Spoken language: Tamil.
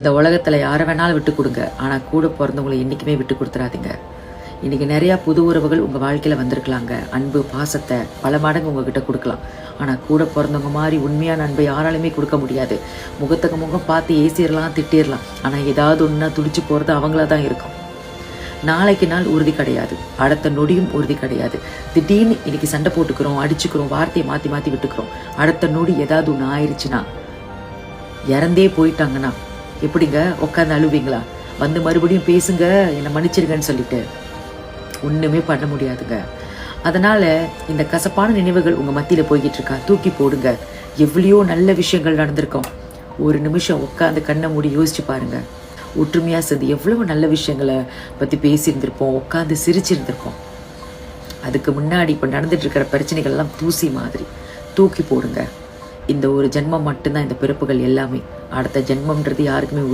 இந்த உலகத்துல யாரை வேணாலும் விட்டு கொடுங்க, ஆனா கூட பிறந்தவங்களை என்னைக்குமே விட்டு கொடுத்துறாதீங்க. இன்னைக்கு நிறைய புது உறவுகள் உங்க வாழ்க்கையில வந்திருக்கலாங்க. அன்பு பாசத்தை பல மடங்கு உங்ககிட்ட கொடுக்கலாம். ஆனா கூட பிறந்தவங்க மாதிரி உண்மையான அன்பை யாராலுமே கொடுக்க முடியாது. முகத்துக்கு முகம் பார்த்து ஏசிடலாம், திட்டிடலாம். ஆனா ஏதாவது ஒன்னா துடிச்சு போறது அவங்களா தான் இருக்கும். நாளைக்கு நாள் உறுதி கிடையாது, அடுத்த நொடியும் உறுதி கிடையாது. திடீர்னு இன்னைக்கு சண்டை போட்டுக்கிறோம், அடிச்சுக்கிறோம், வார்த்தையை மாத்தி மாத்தி விட்டுக்கிறோம். அடுத்த நொடி ஏதாவது ஒன்று ஆயிடுச்சுன்னா, இறந்தே போயிட்டாங்கன்னா எப்படிங்க உட்காந்து அழுவீங்களா? வந்து மறுபடியும் பேசுங்க, என்னை மன்னிச்சிருங்கன்னு சொல்லிட்டு ஒண்ணுமே பண்ண முடியாதுங்க. அதனால இந்த கசப்பான நினைவுகள் உங்க மத்தியில போய்கிட்டு இருக்கா, தூக்கி போடுங்க. எவ்வளையோ நல்ல விஷயங்கள் நடந்திருக்கோம். ஒரு நிமிஷம் உட்காந்து கண்ணை மூடி யோசிச்சு பாருங்க. ஒற்றுமையா சேர்ந்து எவ்வளவு நல்ல விஷயங்களை பத்தி பேசியிருந்திருப்போம், உட்காந்து சிரிச்சிருந்திருப்போம். அதுக்கு முன்னாடி இப்ப நடந்துட்டு இருக்கிற பிரச்சனைகள் எல்லாம் தூசி மாதிரி தூக்கி போடுங்க. இந்த ஒரு ஜென்மம் மட்டும்தான் இந்த பிறப்புகள் எல்லாமே. அடுத்த ஜென்மம்ன்றது யாருக்குமே